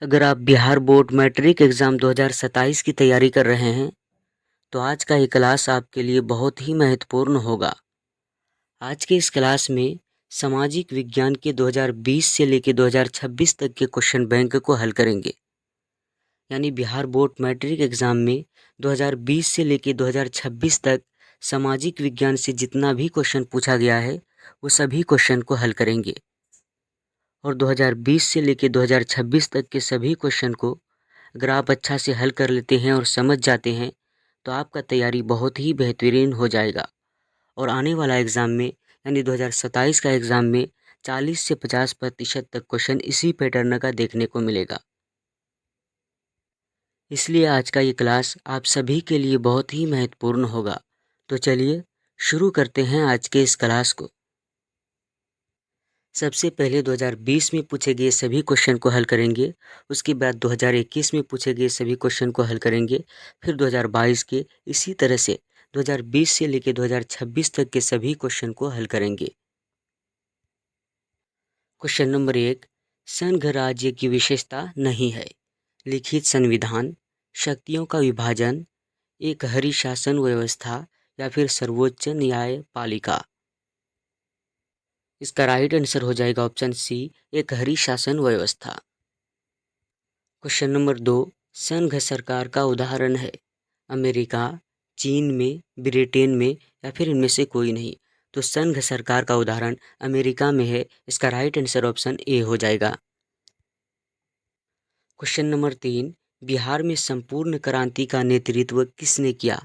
अगर आप Bihar board matric exam 2027 की तैयारी कर रहे हैं तो आज का ये क्लास आपके लिए बहुत ही महत्वपूर्ण होगा। आज के इस क्लास में सामाजिक विज्ञान के 2020 से लेकर 2026 तक के क्वेश्चन बैंक को हल करेंगे। यानी बिहार बोर्ड मैट्रिक एग्ज़ाम में 2020 से लेकर 2026 तक सामाजिक विज्ञान से जितना भी क्वेश्चन पूछा गया है वो सभी क्वेश्चन को हल करेंगे। और 2020 से लेकर 2026 तक के सभी क्वेश्चन को अगर आप अच्छा से हल कर लेते हैं और समझ जाते हैं तो आपका तैयारी बहुत ही बेहतरीन हो जाएगा। और आने वाला एग्ज़ाम में यानी 2027 का एग्ज़ाम में 40 से 50% तक क्वेश्चन इसी पैटर्न का देखने को मिलेगा। इसलिए आज का ये क्लास आप सभी के लिए बहुत ही महत्वपूर्ण होगा। तो चलिए शुरू करते हैं आज के इस क्लास को। सबसे पहले 2020 में पूछे गए सभी क्वेश्चन को हल करेंगे। उसके बाद 2021 में पूछे गए सभी क्वेश्चन को हल करेंगे। फिर 2022 के, इसी तरह से 2020 से लेकर 2026 तक के सभी क्वेश्चन को हल करेंगे। क्वेश्चन नंबर 1, संघ राज्य की विशेषता नहीं है। लिखित संविधान, शक्तियों का विभाजन, एक हरी शासन व्यवस्था या फिर सर्वोच्च न्यायपालिका। इसका राइट आंसर हो जाएगा ऑप्शन सी, एक हरी शासन व्यवस्था। क्वेश्चन नंबर 2, संघ सरकार का उदाहरण है। अमेरिका, चीन में, ब्रिटेन में या फिर इनमें से कोई नहीं। तो संघ सरकार का उदाहरण अमेरिका में है। इसका राइट आंसर ऑप्शन ए हो जाएगा। क्वेश्चन नंबर 3, बिहार में संपूर्ण क्रांति का नेतृत्व किसने किया।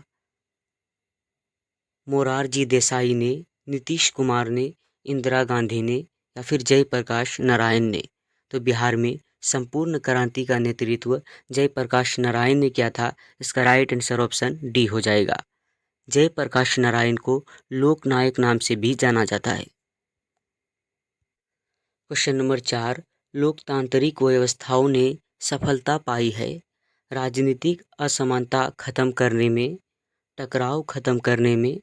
मोरारजी देसाई ने, नीतीश कुमार ने, इंदिरा गांधी ने या फिर जयप्रकाश नारायण ने। तो बिहार में संपूर्ण क्रांति का नेतृत्व जयप्रकाश नारायण ने किया था। इसका राइट आंसर ऑप्शन डी हो जाएगा। जयप्रकाश नारायण को लोकनायक नाम से भी जाना जाता है। क्वेश्चन नंबर 4, लोकतांत्रिक व्यवस्थाओं ने सफलता पाई है। राजनीतिक असमानता खत्म करने में, टकराव खत्म करने में,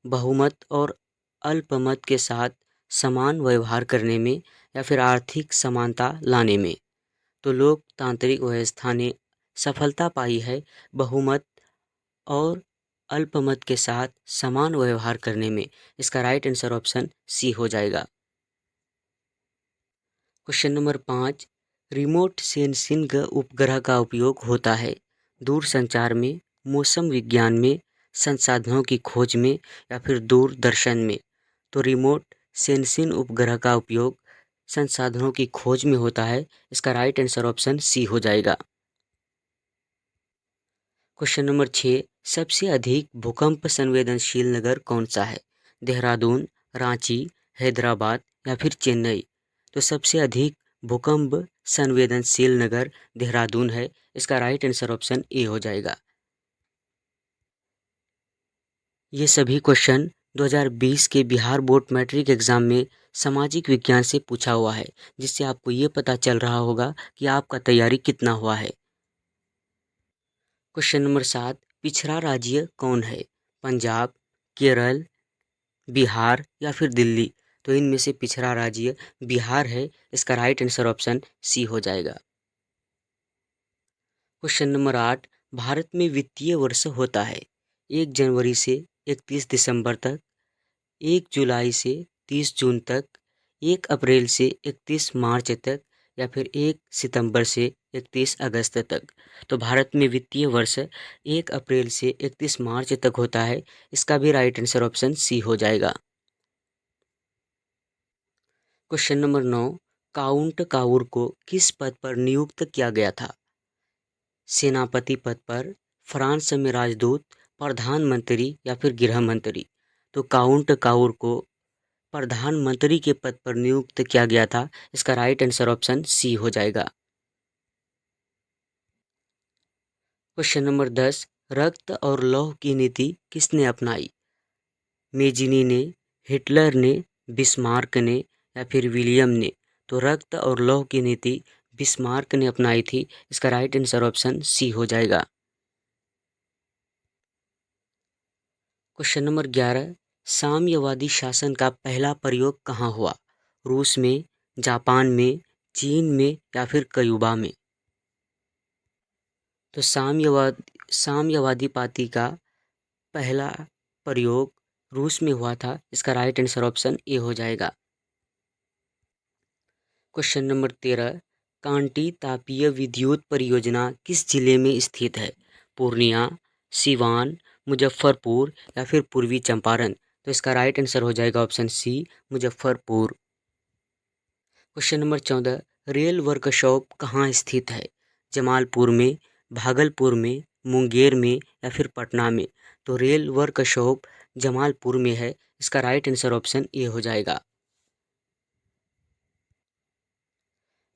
बहुमत और अल्पमत के साथ समान व्यवहार करने में या फिर आर्थिक समानता लाने में। तो लोकतांत्रिक व्यवस्था ने सफलता पाई है बहुमत और अल्पमत के साथ समान व्यवहार करने में। इसका राइट आंसर ऑप्शन सी हो जाएगा। क्वेश्चन नंबर 5, रिमोट सेंसिंग उपग्रह का उपयोग होता है दूरसंचार में, मौसम विज्ञान में, संसाधनों की खोज में या फिर दूरदर्शन में। तो रिमोट सेंसिंग उपग्रह का उपयोग संसाधनों की खोज में होता है। इसका राइट आंसर ऑप्शन सी हो जाएगा। क्वेश्चन नंबर 6, सबसे अधिक भूकंप संवेदनशील नगर कौन सा है। देहरादून, रांची, हैदराबाद या फिर चेन्नई। तो सबसे अधिक भूकंप संवेदनशील नगर देहरादून है। इसका राइट आंसर ऑप्शन ए हो जाएगा। ये सभी क्वेश्चन 2020 के बिहार बोर्ड मैट्रिक एग्जाम में सामाजिक विज्ञान से पूछा हुआ है, जिससे आपको ये पता चल रहा होगा कि आपका तैयारी कितना हुआ है। क्वेश्चन नंबर 7, पिछड़ा राज्य कौन है। पंजाब, केरल, बिहार या फिर दिल्ली। तो इनमें से पिछड़ा राज्य बिहार है। इसका राइट आंसर ऑप्शन सी हो जाएगा। क्वेश्चन नंबर 8, भारत में वित्तीय वर्ष होता है 1 जनवरी से 31 दिसंबर तक, 1 जुलाई से 30 जून तक, 1 अप्रैल से 31 मार्च तक या फिर 1 सितंबर से 31 अगस्त तक। तो भारत में वित्तीय वर्ष 1 अप्रैल से 31 मार्च तक होता है। इसका भी राइट आंसर ऑप्शन सी हो जाएगा। क्वेश्चन नंबर 9, काउंट काउर को किस पद पर नियुक्त किया गया था। सेनापति पद पर, फ्रांस में राजदूत, प्रधानमंत्री या फिर गृह मंत्री। तो काउंट काउर को प्रधानमंत्री के पद पर नियुक्त किया गया था। इसका राइट आंसर ऑप्शन सी हो जाएगा। क्वेश्चन नंबर 10, रक्त और लौह की नीति किसने अपनाई। मेजिनी ने, हिटलर ने, बिस्मार्क ने या फिर विलियम ने। तो रक्त और लौह की नीति बिस्मार्क ने अपनाई थी। इसका राइट आंसर ऑप्शन सी हो जाएगा। क्वेश्चन नंबर 11, साम्यवादी शासन का पहला प्रयोग कहाँ हुआ। रूस में, जापान में, चीन में या फिर क्यूबा में। तो साम्यवादी पार्टी का पहला प्रयोग रूस में हुआ था। इसका राइट आंसर ऑप्शन ए हो जाएगा। क्वेश्चन नंबर 13, कांटी तापीय विद्युत परियोजना किस जिले में स्थित है? पूर्णिया, सिवान, मुजफ्फरपुर या फिर पूर्वी चंपारण? तो इसका राइट आंसर हो जाएगा option C, Muzaffarpur. Question number 14, rail workshop कहाँ स्थित है? जमालपुर में, भागलपुर में, मुंगेर में या फिर पटना में? तो रेल वर्कशॉप जमालपुर में है। इसका राइट आंसर ऑप्शन ए हो जाएगा।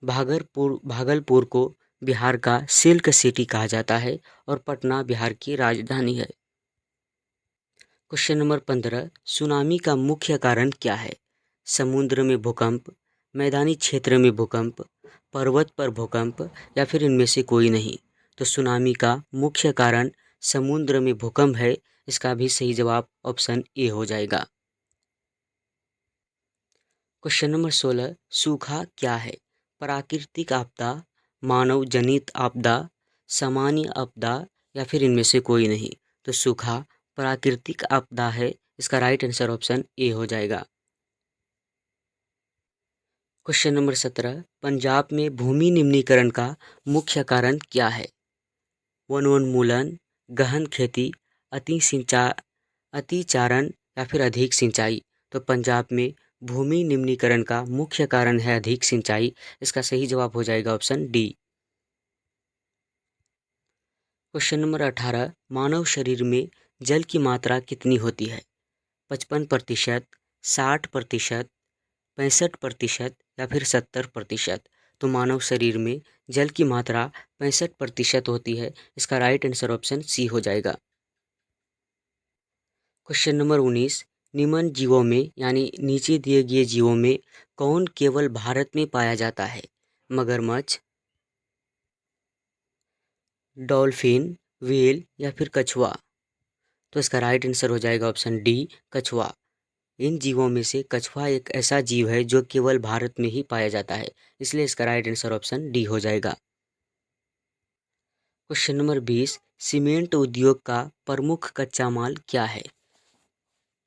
भागलपुर को बिहार का सिल्क सिटी कहा जाता है और पटना बिहार की राजधानी है। क्वेश्चन नंबर 15, सुनामी का मुख्य कारण क्या है? समुद्र में भूकंप, मैदानी क्षेत्र में भूकंप, पर्वत पर भूकंप या फिर इनमें से कोई नहीं? तो सुनामी का मुख्य कारण समुद्र में भूकंप है। इसका भी सही जवाब ऑप्शन ए हो जाएगा। क्वेश्चन नंबर 16, सूखा क्या है? प्राकृतिक आपदा, मानव जनित आपदा, सामान्य आपदा या फिर इनमें से कोई नहीं? तो सूखा प्राकृतिक आपदा है। इसका राइट आंसर ऑप्शन ए हो जाएगा। क्वेश्चन नंबर 17, पंजाब में भूमि निम्नीकरण का मुख्य कारण क्या है? वनोन्मूलन, गहन खेती, अतिचारण या फिर अधिक सिंचाई? तो पंजाब में भूमि निम्नीकरण का मुख्य कारण है अधिक सिंचाई। इसका सही जवाब हो जाएगा ऑप्शन डी। क्वेश्चन नंबर 18, मानव शरीर में जल की मात्रा कितनी होती है? 55%, 60%, 65% या फिर 70%? तो मानव शरीर में जल की मात्रा 65% होती है। इसका राइट आंसर ऑप्शन सी हो जाएगा। क्वेश्चन नंबर 19, निम्न जीवों में यानी नीचे दिए गए जीवों में कौन केवल भारत में पाया जाता है? मगरमच्छ, डॉल्फिन, व्हेल या फिर कछुआ? तो इसका राइट आंसर हो जाएगा ऑप्शन डी, कछुआ। इन जीवों में से कछुआ एक ऐसा जीव है जो केवल भारत में ही पाया जाता है, इसलिए इसका राइट आंसर ऑप्शन डी हो जाएगा। क्वेश्चन नंबर 20, सीमेंट उद्योग का प्रमुख कच्चा माल क्या है?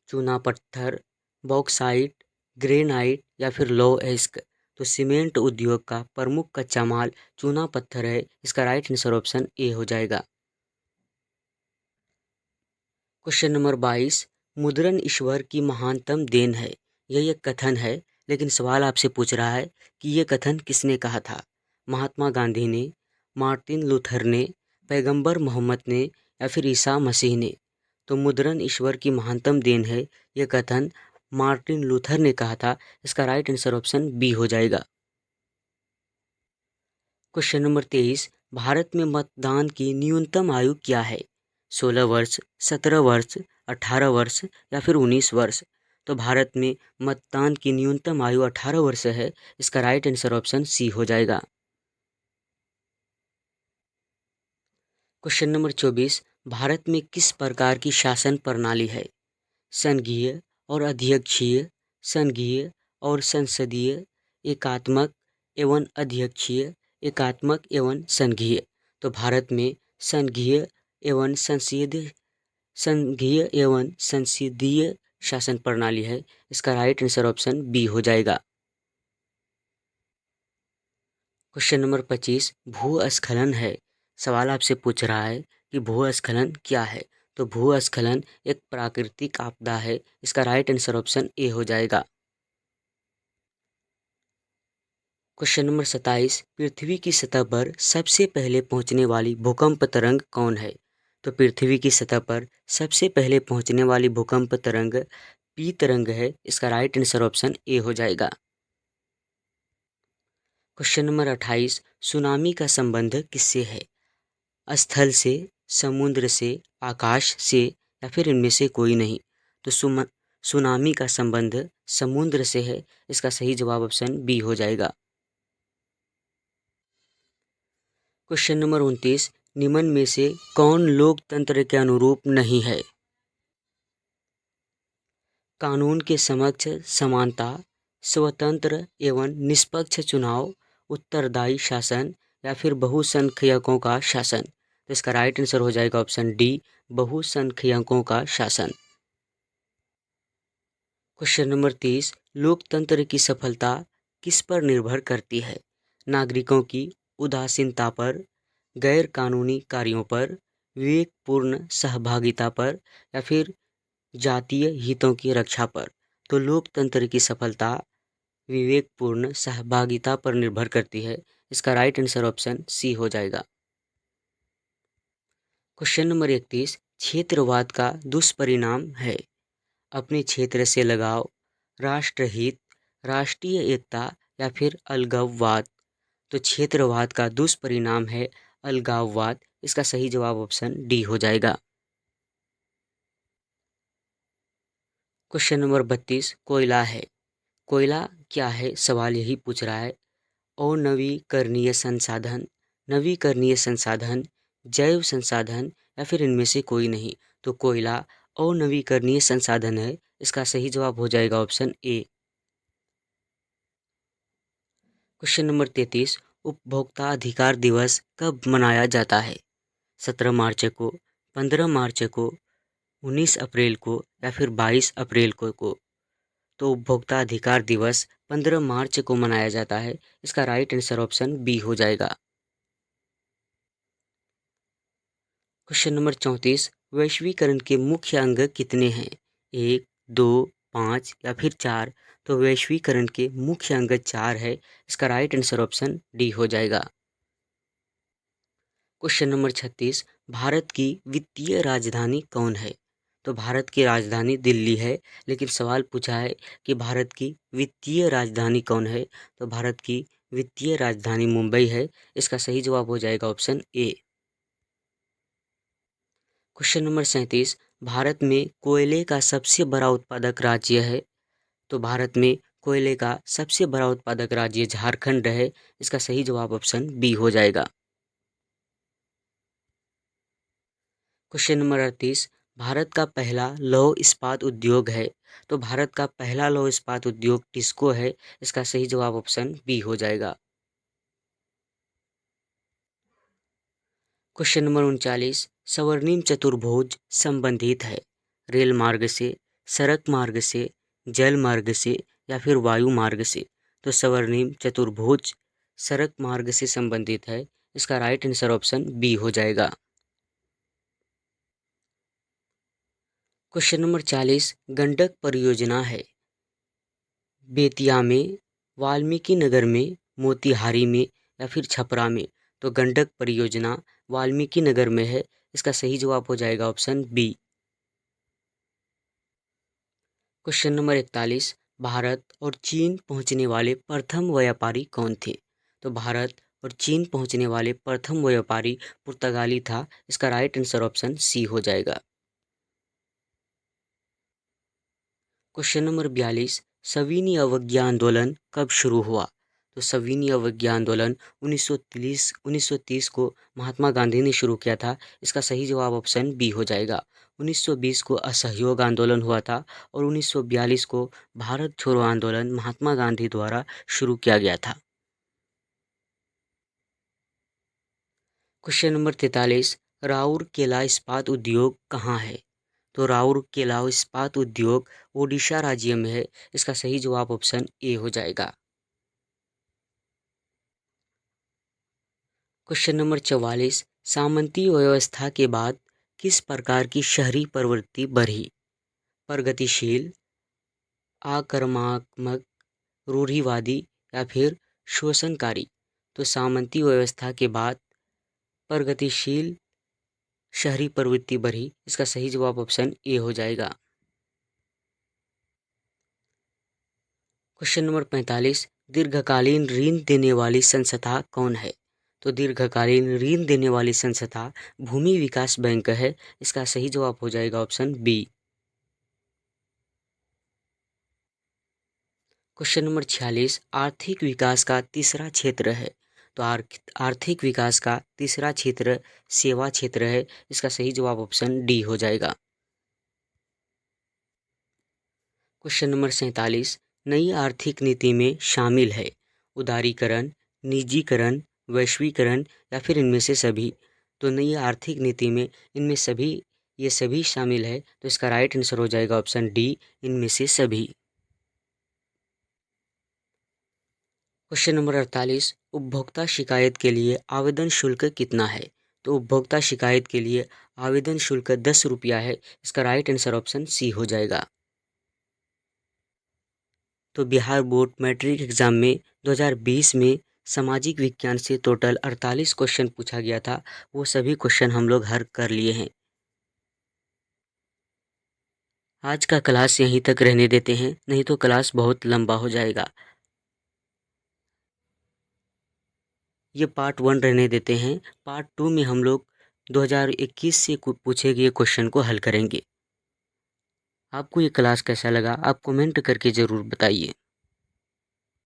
चूना पत्थर, बॉक्साइट, ग्रेनाइट या फिर लौह अयस्क? तो सीमेंट उद्योग का प्रमुख कच्चा माल चूना पत्थर है। इसका राइट आंसर ऑप्शन ए हो जाएगा। क्वेश्चन नंबर 22, मुद्रण ईश्वर की महानतम देन है। यह एक कथन है, लेकिन सवाल आपसे पूछ रहा है कि यह कथन किसने कहा था? महात्मा गांधी ने, मार्टिन लूथर ने, पैगंबर मोहम्मद ने या फिर ईसा मसीह ने? तो मुद्रण ईश्वर की महानतम देन है, यह कथन मार्टिन लूथर ने कहा था। इसका राइट आंसर ऑप्शन बी हो जाएगा। क्वेश्चन नंबर 23, भारत में मतदान की न्यूनतम आयु क्या है? 16 वर्ष, 17 वर्ष, 18 वर्ष या फिर 19 वर्ष? तो भारत में मतदान की न्यूनतम आयु 18 वर्ष है। इसका राइट आंसर ऑप्शन सी हो जाएगा। क्वेश्चन नंबर 24, भारत में किस प्रकार की शासन प्रणाली है? संघीय और अध्यक्षीय, संघीय और संसदीय, एकात्मक एवं अध्यक्षीय, एकात्मक एवं संघीय? तो भारत में संघीय एवं संसदीय शासन प्रणाली है। इसका राइट आंसर ऑप्शन बी हो जाएगा। क्वेश्चन नंबर 25, भूस्खलन है। सवाल आपसे पूछ रहा है कि भूस्खलन क्या है? तो भूस्खलन एक प्राकृतिक आपदा है। इसका राइट आंसर ऑप्शन ए हो जाएगा। क्वेश्चन नंबर 27, पृथ्वी की सतह पर सबसे पहले पहुंचने वाली भूकंप तरंग कौन है? तो पृथ्वी की सतह पर सबसे पहले पहुंचने वाली भूकंप तरंग पी तरंग है। इसका राइट आंसर ऑप्शन ए हो जाएगा। क्वेश्चन नंबर 28, सुनामी का संबंध किससे है? स्थल से, समुद्र से, आकाश से या फिर इनमें से कोई नहीं? तो सुनामी का संबंध समुद्र से है। इसका सही जवाब ऑप्शन बी हो जाएगा। क्वेश्चन नंबर 29, निम्न में से कौन लोकतंत्र के अनुरूप नहीं है? कानून के समक्ष समानता, स्वतंत्र एवं निष्पक्ष चुनाव, उत्तरदायी शासन या फिर बहुसंख्यकों का शासन? तो इसका राइट आंसर हो जाएगा ऑप्शन डी, बहुसंख्यकों का शासन। क्वेश्चन नंबर 30, लोकतंत्र की सफलता किस पर निर्भर करती है? नागरिकों की उदासीनता पर, गैर कानूनी कार्यों पर, विवेकपूर्ण सहभागिता पर, या फिर जातीय हितों की रक्षा पर? तो लोकतंत्र की सफलता विवेकपूर्ण सहभागिता पर निर्भर करती है। इसका राइट आंसर ऑप्शन सी हो जाएगा। क्वेश्चन नंबर 31, क्षेत्रवाद का दुष्परिणाम है? अपने क्षेत्र से लगाव, राष्ट्रहित, राष्ट्रीय एकता, या फिर अलगाववाद? तो क्षेत्रवाद का दुष्परिणाम है अलगाववाद। इसका सही जवाब ऑप्शन डी हो जाएगा। क्वेश्चन नंबर 32, कोयला है। कोयला क्या है? सवाल यही पूछ रहा है। अनवीकरणीय संसाधन, नवीकरणीय संसाधन, जैव संसाधन, या फिर इनमें से कोई नहीं? तो कोयला अनवीकरणीय संसाधन है। इसका सही जवाब हो जाएगा ऑप्शन ए। क्वेश्चन नंबर 33, उपभोक्ता अधिकार दिवस कब मनाया जाता है? 17 मार्च को, 15 मार्च को, 19 अप्रैल को, या फिर 22 अप्रैल को? तो उपभोक्ता अधिकार दिवस 15 मार्च को मनाया जाता है। इसका राइट आंसर ऑप्शन बी हो जाएगा। क्वेश्चन नंबर 34, वैश्वीकरण के मुख्य अंग कितने हैं? 1, 2, 5, या फिर 4? तो वैश्वीकरण के मुख्य अंग 4 है। इसका राइट आंसर ऑप्शन डी हो जाएगा। क्वेश्चन नंबर 36, भारत की वित्तीय राजधानी कौन है? तो भारत की राजधानी दिल्ली है, लेकिन सवाल पूछा है कि भारत की वित्तीय राजधानी कौन है? तो भारत की वित्तीय राजधानी मुंबई है। इसका सही जवाब हो जाएगा option A. Question number 37, Bharat में कोयले का सबसे बड़ा उत्पादक राज्य है? तो भारत में कोयले का सबसे बड़ा उत्पादक राज्य झारखंड है। इसका सही जवाब ऑप्शन बी हो जाएगा। क्वेश्चन नंबर 38, भारत का पहला लौह इस्पात उद्योग है? तो भारत का पहला लौह इस्पात उद्योग टिस्को है। इसका सही जवाब ऑप्शन बी हो जाएगा। क्वेश्चन नंबर 39, स्वर्णिम चतुर्भुज संबंधित है रेल मार्ग से, सड़क मार्ग से, जल मार्ग से, या फिर वायु मार्ग से? तो स्वर्णिम चतुर्भुज सड़क मार्ग से संबंधित है। इसका राइट आंसर ऑप्शन बी हो जाएगा। क्वेश्चन नंबर 40, गंडक परियोजना है बेतिया में, वाल्मीकि नगर में, मोतिहारी में, या फिर छपरा में? तो गंडक परियोजना वाल्मीकि नगर में है। इसका सही जवाब हो जाएगा option B. Question number 41, Bharat और चीन पहुंचने वाले प्रथम व्यापारी कौन थे? तो भारत और चीन पहुंचने वाले प्रथम व्यापारी पुर्तगाली था। इसका राइट आंसर ऑप्शन सी हो जाएगा। क्वेश्चन नंबर 42, सविनय अवज्ञा आंदोलन कब शुरू हुआ? तो सविनय अवज्ञा आंदोलन 1930 को महात्मा गांधी ने शुरू किया था। इसका सही जवाब ऑप्शन बी हो जाएगा। 1920 को असहयोग आंदोलन हुआ था, और 1942 को भारत छोड़ो आंदोलन महात्मा गांधी द्वारा शुरू किया गया था। क्वेश्चन नंबर 43, राउरकेला इस्पात उद्योग कहाँ है? तो राउरकेला इस्पात उद्योग ओडिशा राज्य में है। इसका सही जवाब ऑप्शन ए हो जाएगा। क्वेश्चन नंबर 44, सामंती व्यवस्था के बाद किस प्रकार की शहरी प्रवृत्ति बढ़ी? प्रगतिशील, आक्रामक, रूढ़िवादी, या फिर शोषणकारी? तो सामंती व्यवस्था के बाद प्रगतिशील शहरी प्रवृत्ति बढ़ी। इसका सही जवाब ऑप्शन ए हो जाएगा। क्वेश्चन नंबर 45, दीर्घकालीन ऋण देने वाली संस्था कौन है? तो दीर्घकालीन ऋण देने वाली संस्था भूमि विकास बैंक है। इसका सही जवाब हो जाएगा ऑप्शन बी। क्वेश्चन नंबर 46, आर्थिक विकास का तीसरा क्षेत्र है? तो आर्थिक विकास का तीसरा क्षेत्र सेवा क्षेत्र है। इसका सही जवाब ऑप्शन डी हो जाएगा। क्वेश्चन नंबर 47, नई आर्थिक नीति में शामिल है उदारीकरण, निजीकरण, वैश्वीकरण, या फिर इनमें से सभी? तो नई आर्थिक नीति में ये सभी शामिल है, तो इसका राइट आंसर हो जाएगा ऑप्शन डी, इनमें से सभी। क्वेश्चन नंबर 48, उपभोक्ता शिकायत के लिए आवेदन शुल्क कितना है? तो उपभोक्ता शिकायत के लिए आवेदन शुल्क 10 रुपया है, इसका राइट आंसर ऑप्शन सी हो जाएगा। तो बिहार बोर्ड मैट्रिक एग्जाम में 2020 में सामाजिक विज्ञान से टोटल 48 क्वेश्चन पूछा गया था, वो सभी क्वेश्चन हम लोग हल कर लिए हैं। आज का क्लास यहीं तक रहने देते हैं, नहीं तो क्लास बहुत लंबा हो जाएगा। ये पार्ट 1 रहने देते हैं। पार्ट 2 में हम लोग 2021 से पूछे गए क्वेश्चन को हल करेंगे। आपको ये क्लास कैसा लगा, आप कमेंट करके ज़रूर बताइए।